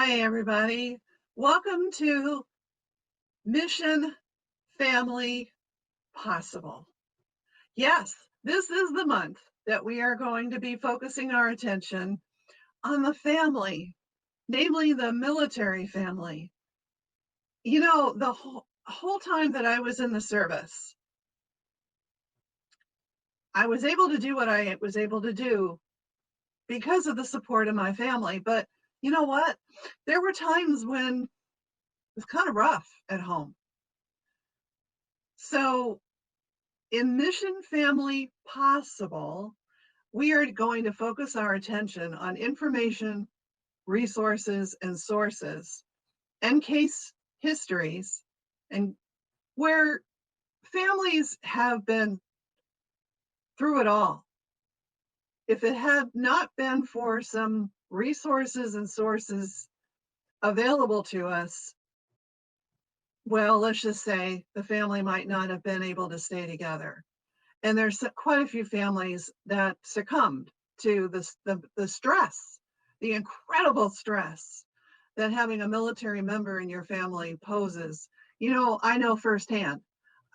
Hi, everybody. Welcome to Mission Family Possible. Yes, this is the month that we are going to be focusing our attention on the family, namely the military family. You know, the whole time that I was in the service, I was able to do what I was able to do because of the support of my family. But you know what? There were times when it was kind of rough at home. So in Mission Family Possible, we are going to focus our attention on information, resources, and sources, and case histories, and where families have been through it all. If it had not been for some resources and sources available to us, well, let's just say the family might not have been able to stay together. And there's quite a few families that succumbed to the stress, the incredible stress that having a military member in your family poses. You know, I know firsthand.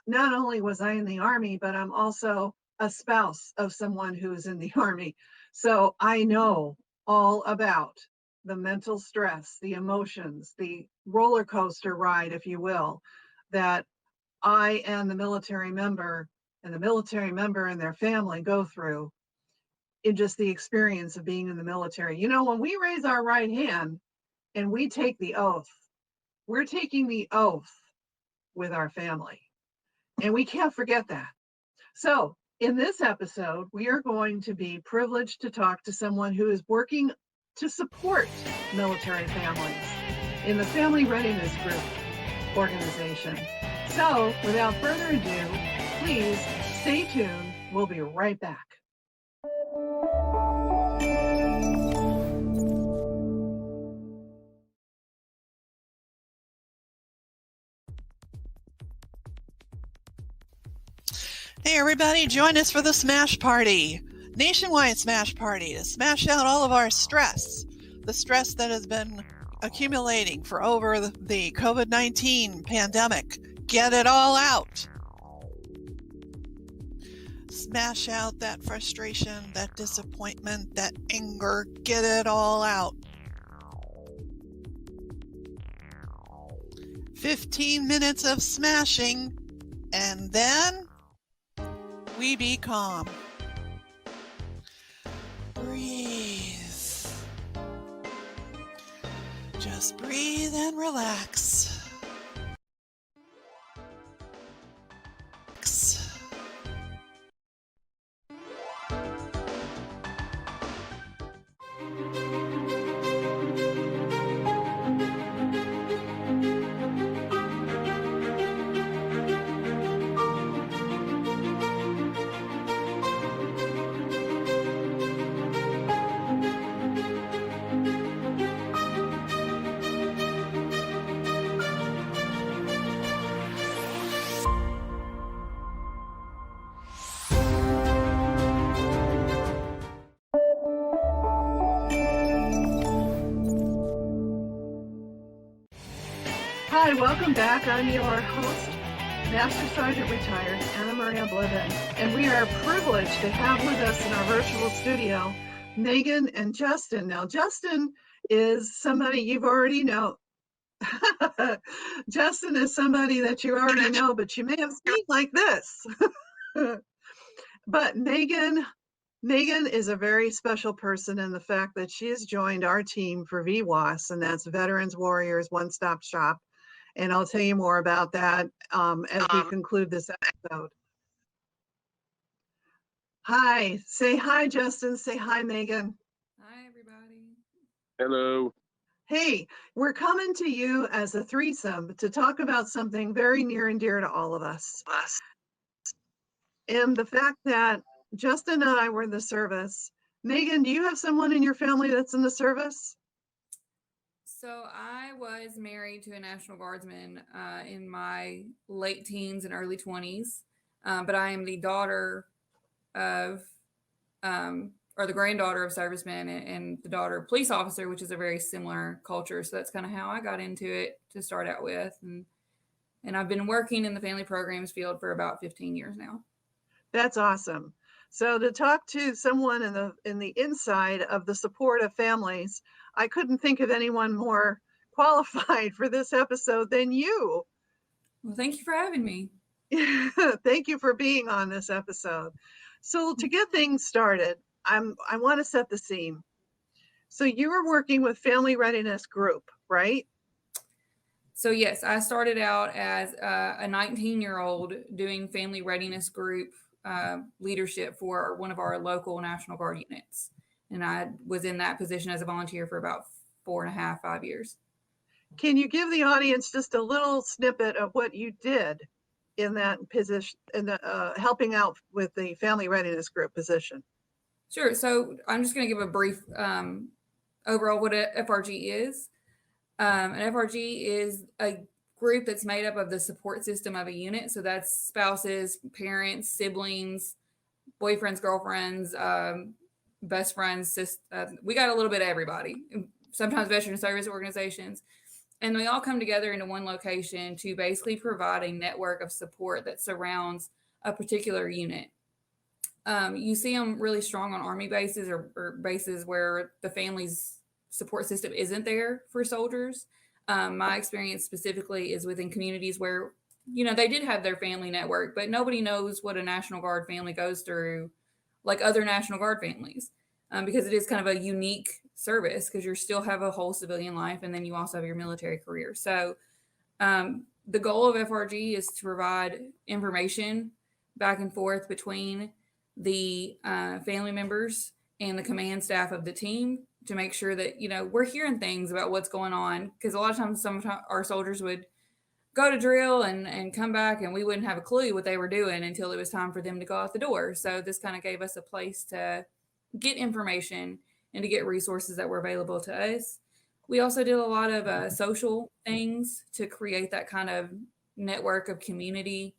Not only was I in the Army, but I'm also a spouse of someone who's in the Army. So I know all about the mental stress, the emotions, the roller coaster ride, if you will, that I and the military member and their family go through in just the experience of being in the military. You know, when we raise our right hand and we take the oath, we're taking the oath with our family. And we can't forget that. So in this episode, we are going to be privileged to talk to someone who is working to support military families in the Family Readiness Group organization. So without further ado, please stay tuned. We'll be right back. Hey everybody, join us for the Smash Party, nationwide Smash Party, to smash out all of our stress, the stress that has been accumulating for over the COVID-19 pandemic. Get it all out. Smash out that frustration, that disappointment, that anger. Get it all out. 15 minutes of smashing, and then we be calm. Breathe. Just breathe and relax. Hi, welcome back. I'm your host, Master Sergeant Retired Anna Maria Blevin, and we are privileged to have with us in our virtual studio Megan and Justin. Now, Justin is somebody you've already know. Justin is somebody that you already know, but you may have seen like this. But Megan is a very special person in the fact that she has joined our team for VWAS, and that's Veterans Warriors One Stop Shop. And I'll tell you more about that as we conclude this episode. Hi, say hi, Justin. Say hi, Megan. Hi, everybody. Hello. Hey, we're coming to you as a threesome to talk about something very near and dear to all of us. And the fact that Justin and I were in the service. Megan, do you have someone in your family that's in the service? So I was married to a National Guardsman in my late teens and early 20s, but I am the daughter of or the granddaughter of servicemen and the daughter of police officer, which is a very similar culture. So that's kind of how I got into it to start out with. And I've been working in the family programs field for about 15 years now. That's awesome. So to talk to someone in the inside of the support of families, I couldn't think of anyone more qualified for this episode than you. Well, thank you for having me. Thank you for being on this episode. So to get things started, I want to set the scene. So you were working with Family Readiness Group, right? So yes, I started out as a 19-year-old doing Family Readiness Group leadership for one of our local National Guard units. And I was in that position as a volunteer for about 4.5, 5 years. Can you give the audience just a little snippet of what you did in that position, in the helping out with the Family Readiness Group position? Sure. So I'm just going to give a brief overall what a FRG is. An FRG is a group that's made up of the support system of a unit. So that's spouses, parents, siblings, boyfriends, girlfriends, best friends. We got a little bit of everybody. Sometimes veteran service organizations. And we all come together into one location to basically provide a network of support that surrounds a particular unit. You see them really strong on Army bases or bases where the family's support system isn't there for soldiers. My experience specifically is within communities where, they did have their family network, but nobody knows what a National Guard family goes through like other National Guard families, because it is kind of a unique service because you still have a whole civilian life and then you also have your military career. So the goal of FRG is to provide information back and forth between the family members and the command staff of the team to make sure that, we're hearing things about what's going on. Because a lot of times our soldiers would go to drill and come back and we wouldn't have a clue what they were doing until it was time for them to go out the door. So this kind of gave us a place to get information and to get resources that were available to us. We also did a lot of social things to create that kind of network of community,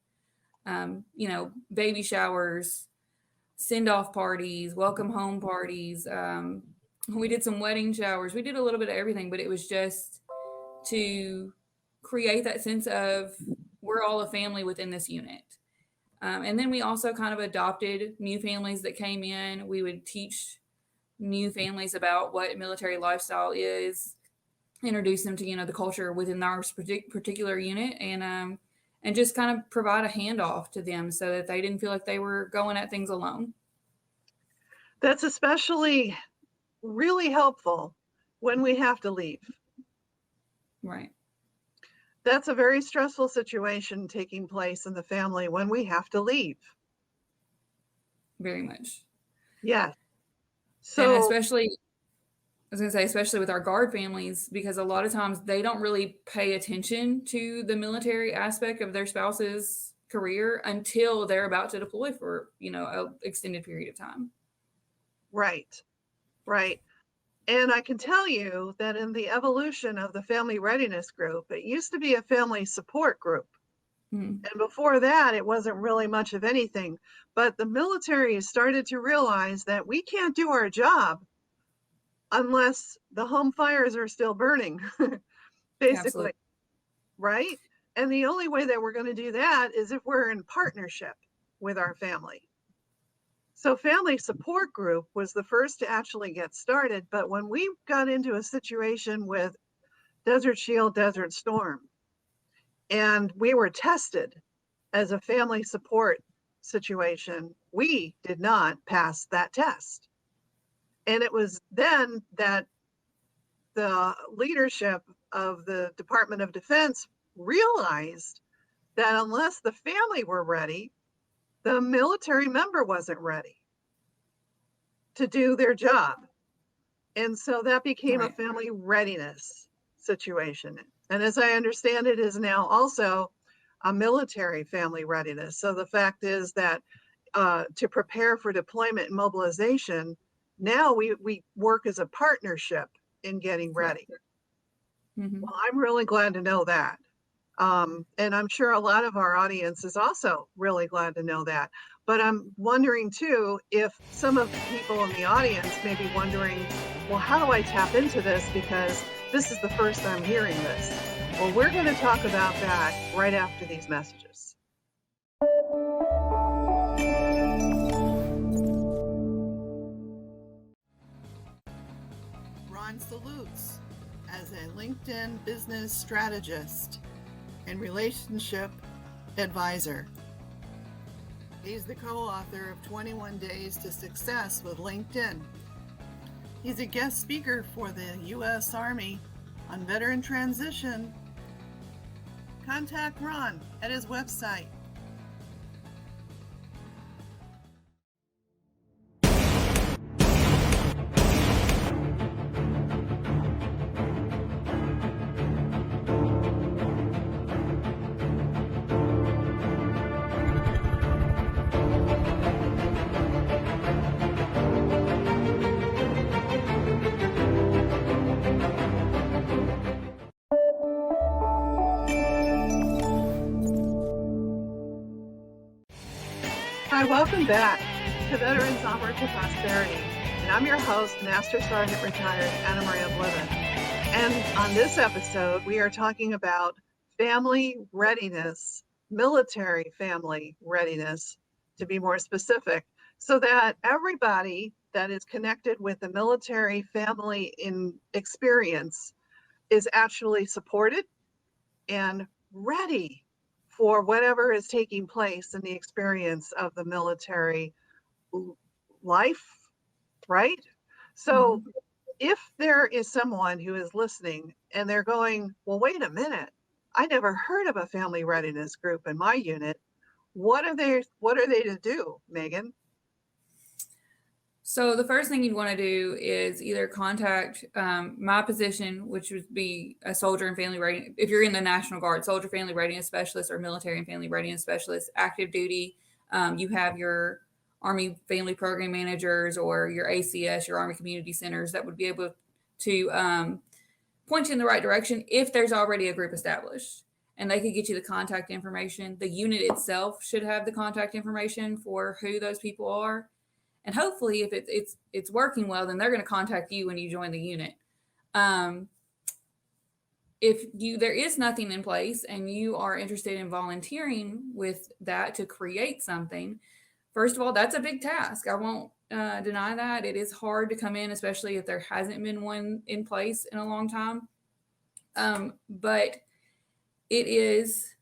baby showers, send-off parties, welcome home parties. We did some wedding showers. We did a little bit of everything, but it was just to create that sense of we're all a family within this unit. And then we also kind of adopted new families that came in. We would teach new families about what military lifestyle is, introduce them to, the culture within our particular unit, and just kind of provide a handoff to them so that they didn't feel like they were going at things alone. That's especially really helpful when we have to leave. Right. That's a very stressful situation taking place in the family when we have to leave. Very much. Yeah. So and especially with our Guard families, because a lot of times they don't really pay attention to the military aspect of their spouse's career until they're about to deploy for, an extended period of time. Right. And I can tell you that in the evolution of the Family Readiness Group, it used to be a family support group. And before that, it wasn't really much of anything. But the military started to realize that we can't do our job unless the home fires are still burning, basically. Absolutely. Right? And the only way that we're going to do that is if we're in partnership with our family. So Family Support Group was the first to actually get started. But when we got into a situation with Desert Shield, Desert Storm, and we were tested as a family support situation, we did not pass that test. And it was then that the leadership of the Department of Defense realized that unless the family were ready, the military member wasn't ready to do their job. And so that became a family readiness situation. And as I understand it, is now also a military family readiness. So the fact is that to prepare for deployment and mobilization, now we work as a partnership in getting ready. Well, I'm really glad to know that. And I'm sure a lot of our audience is also really glad to know that. But I'm wondering too, if some of the people in the audience may be wondering, well, how do I tap into this? Because this is the first I'm hearing this. Well, we're going to talk about that right after these messages. Ron salutes as a LinkedIn business strategist and relationship advisor. He's the co-author of 21 Days to Success with LinkedIn. He's a guest speaker for the U.S. Army on veteran transition. Contact Ron at his website. Hi, welcome back to Veterans Onward to Prosperity. And I'm your host, Master Sergeant Retired Anna Maria Bliven. And on this episode, we are talking about family readiness, military family readiness, to be more specific, so that everybody that is connected with the military family in experience is actually supported and ready for whatever is taking place in the experience of the military life, right? So if there is someone who is listening and they're going, well, wait a minute, I never heard of a family readiness group in my unit. What are they to do, Megan? So the first thing you'd want to do is either contact my position, which would be a soldier and family readiness. If you're in the National Guard, soldier family readiness specialist, or military and family readiness specialist, active duty. You have your Army family program managers or your ACS, your Army community centers, that would be able to point you in the right direction if there's already a group established. And they could get you the contact information. The unit itself should have the contact information for who those people are. And hopefully, if it's working well, then they're going to contact you when you join the unit. If there is nothing in place and you are interested in volunteering with that to create something, first of all, that's a big task. I won't deny that. It is hard to come in, especially if there hasn't been one in place in a long time. But it is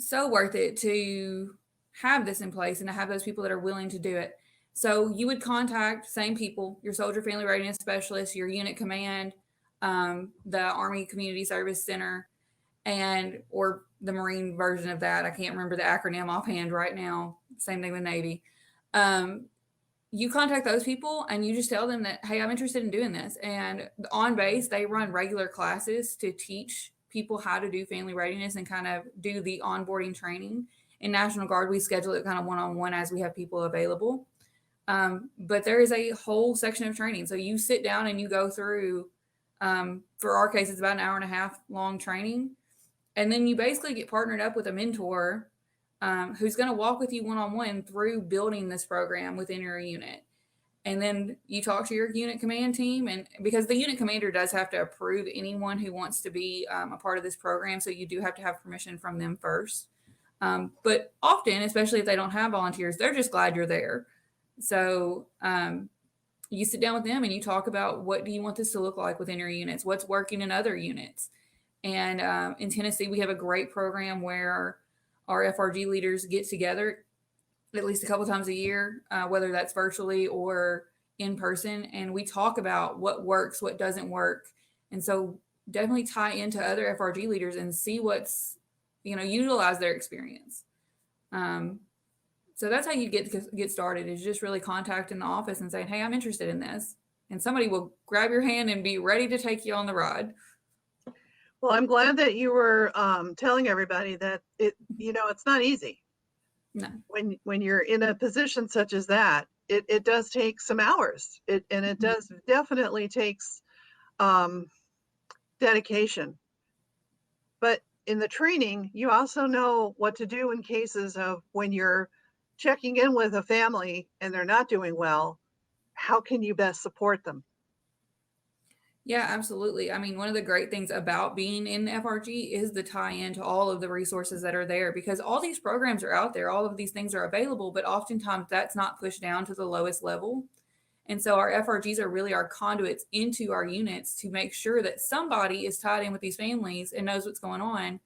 so worth it to have this in place and to have those people that are willing to do it. So you would contact same people, your soldier family readiness specialist, your unit command, the Army Community Service Center, or the Marine version of that. I can't remember the acronym offhand right now. Same thing with Navy. You contact those people and you just tell them that, hey, I'm interested in doing this. And on base, they run regular classes to teach people how to do family readiness and kind of do the onboarding training. In National Guard, we schedule it kind of one-on-one as we have people available. But there is a whole section of training. So you sit down and you go through, for our case, it's about an hour and a half long training. And then you basically get partnered up with a mentor who's going to walk with you one-on-one through building this program within your unit. And then you talk to your unit command team. And because the unit commander does have to approve anyone who wants to be a part of this program. So you do have to have permission from them first. But often, especially if they don't have volunteers, they're just glad you're there. So you sit down with them and you talk about, what do you want this to look like within your units? What's working in other units? And in Tennessee, we have a great program where our FRG leaders get together at least a couple times a year, whether that's virtually or in person. And we talk about what works, what doesn't work. And so definitely tie into other FRG leaders and see what's, utilize their experience. So that's how you get started, is just really contacting the office and saying, hey, I'm interested in this. And somebody will grab your hand and be ready to take you on the ride. Well, I'm glad that you were telling everybody that it's not easy. No. When you're in a position such as that, it does take some hours. It does definitely takes dedication. But in the training, you also know what to do in cases of when you're checking in with a family and they're not doing well. How can you best support them? Yeah, absolutely. I mean, one of the great things about being in FRG is the tie-in to all of the resources that are there, because all these programs are out there, all of these things are available, but oftentimes that's not pushed down to the lowest level. And so our FRGs are really our conduits into our units to make sure that somebody is tied in with these families and knows what's going on.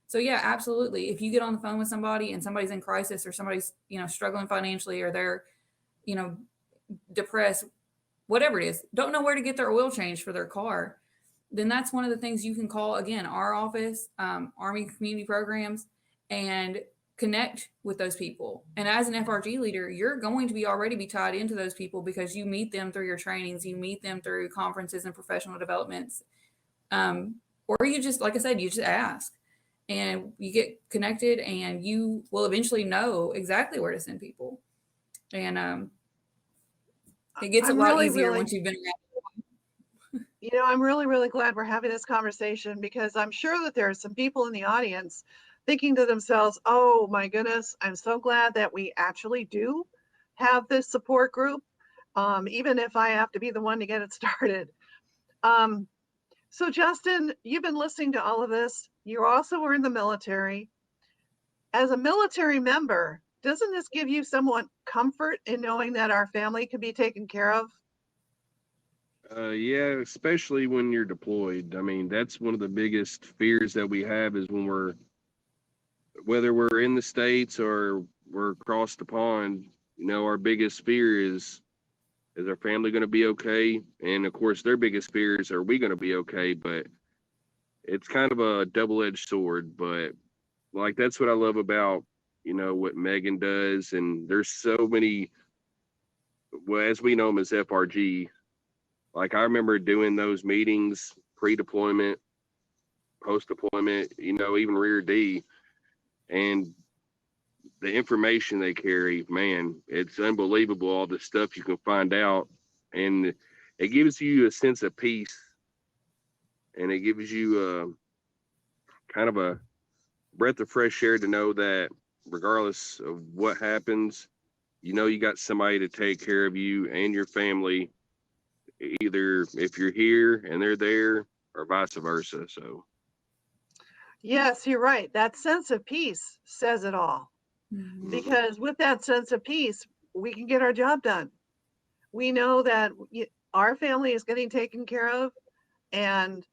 So yeah, absolutely. If you get on the phone with somebody and somebody's in crisis, or somebody's, struggling financially, or they're, depressed, whatever it is, don't know where to get their oil changed for their car, then that's one of the things you can call, again, our office, Army Community Programs, and connect with those people. And as an FRG leader, you're going to already be tied into those people, because you meet them through your trainings, you meet them through conferences and professional developments. Or you just, like I said, you just ask and you get connected, and you will eventually know exactly where to send people. And it gets a lot easier once you've been around. I'm really, really glad we're having this conversation, because I'm sure that there are some people in the audience thinking to themselves, oh my goodness, I'm so glad that we actually do have this support group, even if I have to be the one to get it started. So Justin, you've been listening to all of this. You also were in the military. As a military member, doesn't this give you somewhat comfort in knowing that our family can be taken care of? Yeah, especially when you're deployed. I mean, that's one of the biggest fears that we have, is when whether we're in the States or we're across the pond, our biggest fear is our family going to be okay? And of course, their biggest fear is, are we going to be okay? But it's kind of a double-edged sword. But like, that's what I love about, what Megan does. And there's so many, well, as we know them as FRG, like I remember doing those meetings, pre-deployment, post-deployment, even rear D, and the information they carry, man, it's unbelievable, all the stuff you can find out. And it gives you a sense of peace, and it gives you kind of a breath of fresh air to know that regardless of what happens, you got somebody to take care of you and your family, either if you're here and they're there, or vice versa. So yes, you're right. That sense of peace says it all. Mm-hmm. Because with that sense of peace, we can get our job done. We know that our family is getting taken care of, and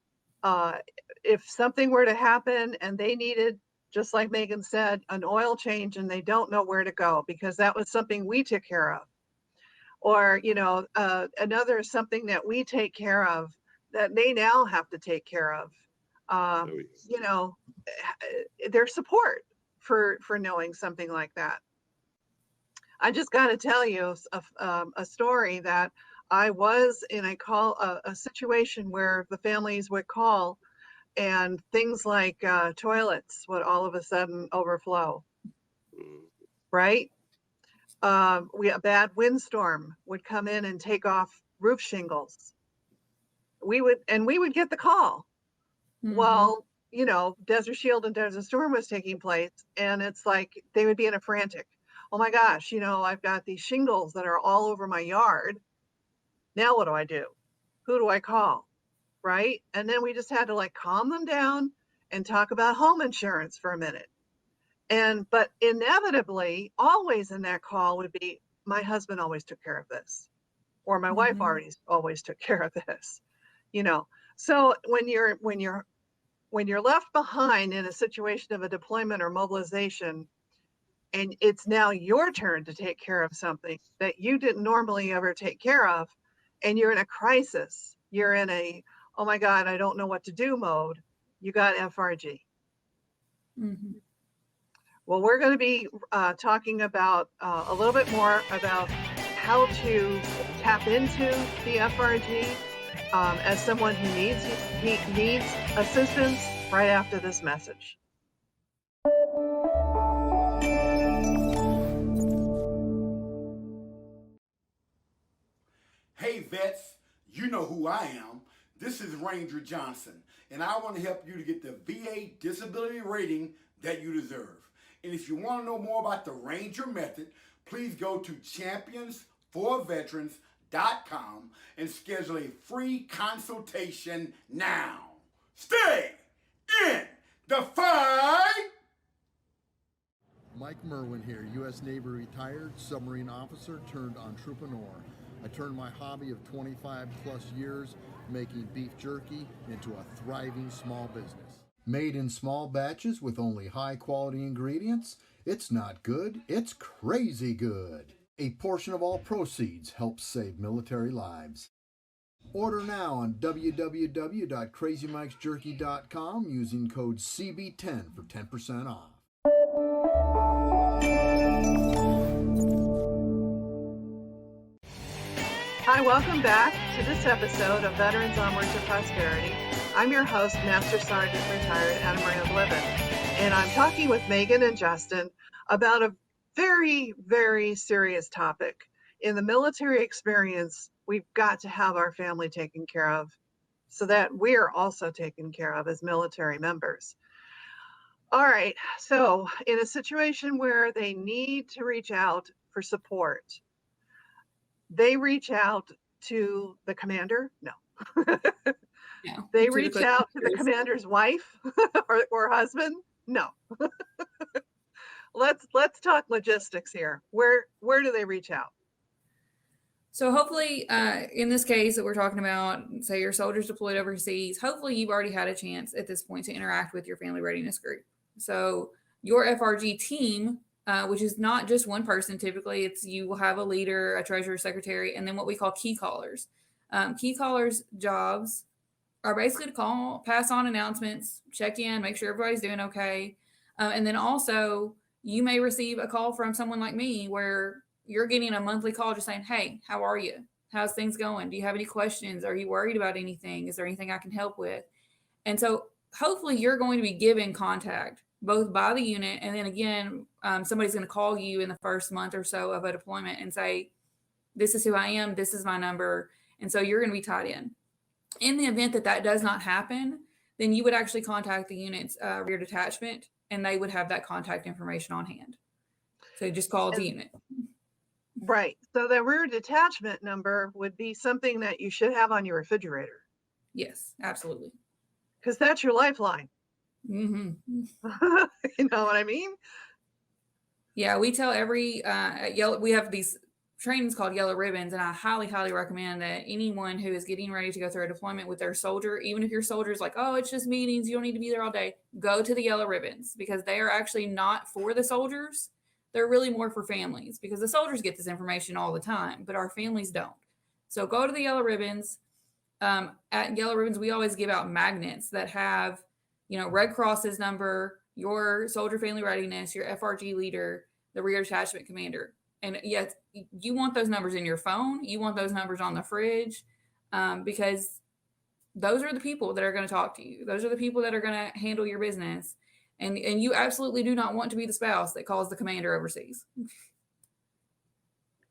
if something were to happen and they needed, just like Megan said, an oil change, and they don't know where to go because that was something we took care of, or another something that we take care of that they now have to take care of, their support for knowing something like that. I just got to tell you a story that I was in a situation where the families would call, and things like toilets would all of a sudden overflow, right? A bad windstorm would come in and take off roof shingles. We would get the call. Mm-hmm. Well, Desert Shield and Desert Storm was taking place, and it's like they would be in a frantic. Oh my gosh, I've got these shingles that are all over my yard. Now what do I do? Who do I call? Right? And then we just had to calm them down and talk about home insurance for a minute. But inevitably, always in that call would be, my husband always took care of this, or my wife always took care of this. So when you're left behind in a situation of a deployment or mobilization, and it's now your turn to take care of something that you didn't normally ever take care of, and you're in a crisis, you're in a, oh my God, I don't know what to do mode, you got FRG. Mm-hmm. Well, we're going to be talking about a little bit more about how to tap into the FRG as someone who needs assistance right after this message. Hey vets, you know who I am. This is Ranger Johnson, and I want to help you to get the VA disability rating that you deserve. And if you want to know more about the Ranger method, please go to championsforveterans.com and schedule a free consultation now. Stay in the fight! Mike Merwin here, U.S. Navy retired submarine officer turned entrepreneur. I turned my hobby of 25 plus years making beef jerky into a thriving small business. Made in small batches with only high quality ingredients, it's not good, it's crazy good. A portion of all proceeds helps save military lives. Order now on www.crazymikesjerky.com using code CB10 for 10% off. Hi, welcome back to this episode of Veterans Onward to Prosperity. I'm your host, Master Sergeant Retired Anna Maria Bliven, and I'm talking with Megan and Justin about a very, very serious topic. In the military experience, we've got to have our family taken care of so that we're also taken care of as military members. All right, so in a situation where they need to reach out for support, they reach out to the commander? No. No. They To the reach out to the commander's wife or husband? No. Let's talk logistics here. Where do they reach out? So hopefully, in this case that we're talking about, say your soldiers deployed overseas, hopefully you've already had a chance at this point to interact with your family readiness group. So your FRG team, which is not just one person, typically you will have a leader, a treasurer, secretary, and then what we call key callers. Key callers' jobs are basically to call, pass on announcements, check in, make sure everybody's doing okay. And then also you may receive a call from someone like me where you're getting a monthly call just saying, hey, how are you? How's things going? Do you have any questions? Are you worried about anything? Is there anything I can help with? And so hopefully you're going to be given contact both by the unit. And then again, somebody's going to call you in the first month or so of a deployment and say, this is who I am. This is my number. And so you're going to be tied in. In the event that that does not happen, then you would actually contact the unit's rear detachment and they would have that contact information on hand. So just call the unit. Right. So the rear detachment number would be something that you should have on your refrigerator. Yes, absolutely. Because that's your lifeline. Mm-hmm. You know what I mean? Yeah, we tell every we have these trainings called Yellow Ribbons, and I highly, highly recommend that anyone who is getting ready to go through a deployment with their soldier, even if your soldier is like, oh, it's just meetings, you don't need to be there all day, go to the Yellow Ribbons because they are actually not for the soldiers. They're really more for families because the soldiers get this information all the time, but our families don't. So go to the Yellow Ribbons. At Yellow Ribbons, we always give out magnets that have, Red Cross's number, your soldier family readiness, your FRG leader, the rear detachment commander. And yes, you want those numbers in your phone. You want those numbers on the fridge because those are the people that are going to talk to you. Those are the people that are going to handle your business. And you absolutely do not want to be the spouse that calls the commander overseas.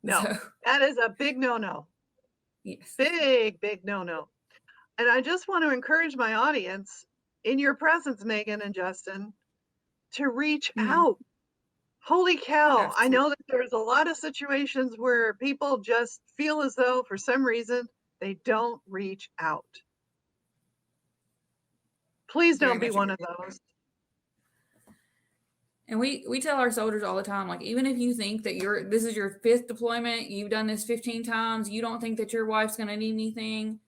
No, that is a big no-no. Yes. Big no-no. And I just want to encourage my audience in your presence, Megan and Justin, to reach out. Holy cow. Absolutely. I know that there's a lot of situations where people just feel as though for some reason they don't reach out. Please don't be one of those. And we tell our soldiers all the time, like, even if you think that this is your 5th deployment, you've done this 15 times, you don't think that your wife's going to need anything.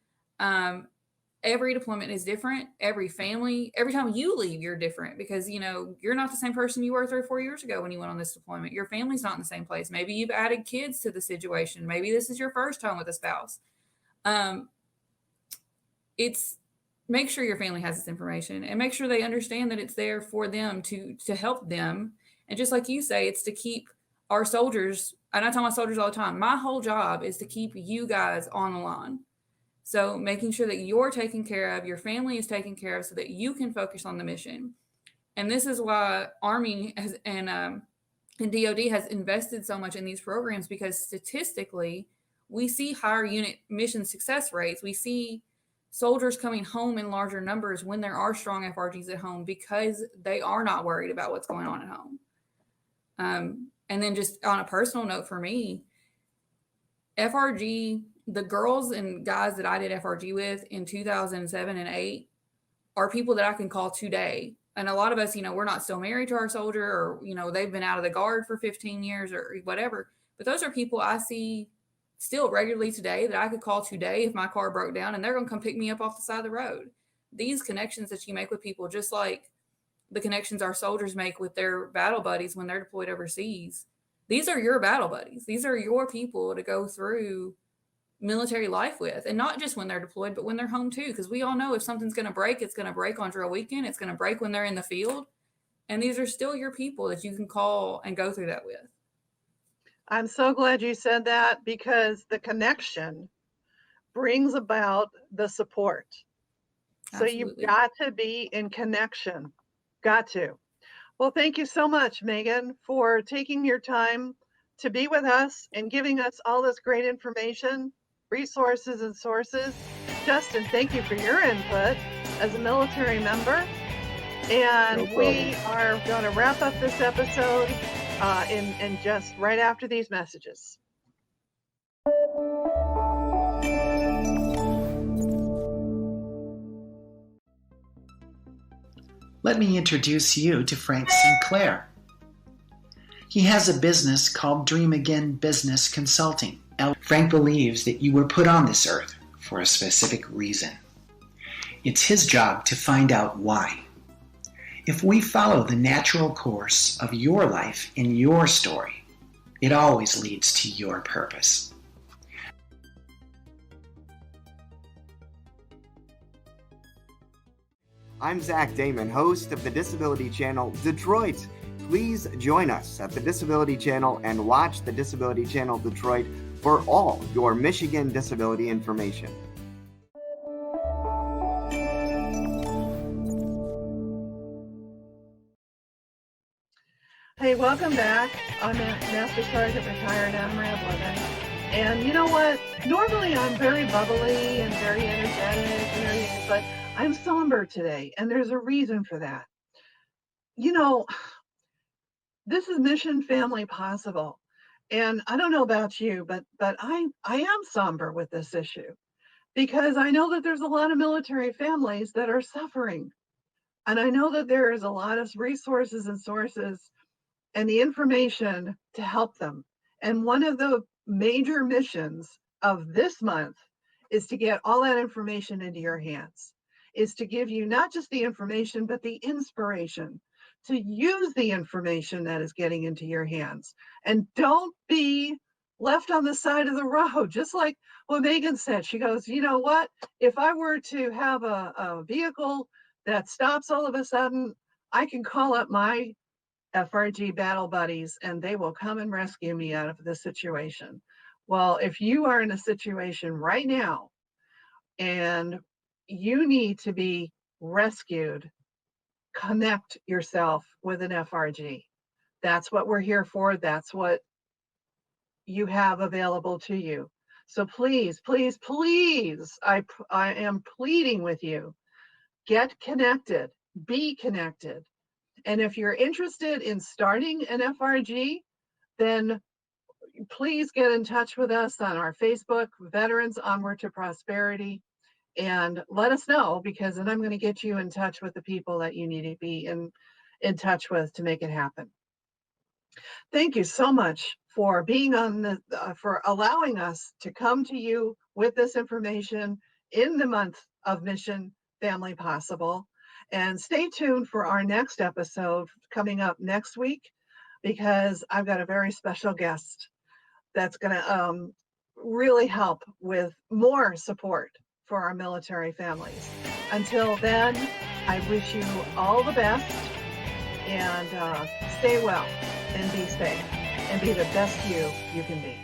Every deployment is different. Every family, every time you leave, you're different because, you're not the same person you were 3 or 4 years ago when you went on this deployment. Your family's not in the same place. Maybe you've added kids to the situation. Maybe this is your first time with a spouse. Make sure your family has this information and make sure they understand that it's there for them to help them. And just like you say, it's to keep our soldiers, and I tell my soldiers all the time, my whole job is to keep you guys on the line. So making sure that you're taken care of, your family is taken care of so that you can focus on the mission. And this is why Army and DOD has invested so much in these programs because statistically, we see higher unit mission success rates. We see soldiers coming home in larger numbers when there are strong FRGs at home, because they are not worried about what's going on at home. And then just on a personal note for me, FRG, the girls and guys that I did FRG with in 2007 and 8 are people that I can call today. And a lot of us, we're not still married to our soldier, or, they've been out of the guard for 15 years or whatever. But those are people I see still regularly today that I could call today if my car broke down, and they're going to come pick me up off the side of the road. These connections that you make with people, just like the connections our soldiers make with their battle buddies when they're deployed overseas, these are your battle buddies. These are your people to go through military life with, and not just when they're deployed, but when they're home too. Because we all know if something's going to break, it's going to break on drill weekend. It's going to break when they're in the field. And these are still your people that you can call and go through that with. I'm so glad you said that, because the connection brings about the support. So you've got to be in connection. Got to. Well, thank you so much, Megan, for taking your time to be with us and giving us all this great information, resources, and sources. Justin, thank you for your input as a military member. And we are going to wrap up this episode in just right after these messages. Let me introduce you to Frank Sinclair. He has a business called Dream Again Business Consulting. Frank believes that you were put on this earth for a specific reason. It's his job to find out why. If we follow the natural course of your life and your story, it always leads to your purpose. I'm Zach Damon, host of the Disability Channel Detroit. Please join us at the Disability Channel and watch the Disability Channel Detroit for all your Michigan disability information. Hey, welcome back. I'm Master Sergeant Retired Admiral Blevin. And you know what? Normally I'm very bubbly and very energetic and everything, but I'm somber today, and there's a reason for that. This is Mission Family Possible, and I don't know about you, but I am somber with this issue, because I know that there's a lot of military families that are suffering, and I know that there is a lot of resources and sources and the information to help them. And one of the major missions of this month is to get all that information into your hands, is to give you not just the information, but the inspiration to use the information that is getting into your hands. And don't be left on the side of the road. Just like what Megan said, she goes, you know what? If I were to have a vehicle that stops all of a sudden, I can call up my FRG battle buddies and they will come and rescue me out of this situation. Well, if you are in a situation right now and you need to be rescued, connect yourself with an FRG. That's what we're here for. That's what you have available to you. So please, please, please, I am pleading with you, get connected, be connected. And if you're interested in starting an FRG, then please get in touch with us on our Facebook, Veterans Onward to Prosperity, and let us know, because then I'm going to get you in touch with the people that you need to be in touch with to make it happen. Thank you so much for being on for allowing us to come to you with this information in the month of Mission Family Possible. And stay tuned for our next episode coming up next week, because I've got a very special guest that's going to really help with more support for our military families. Until then, I wish you all the best, and stay well and be safe and be the best you can be.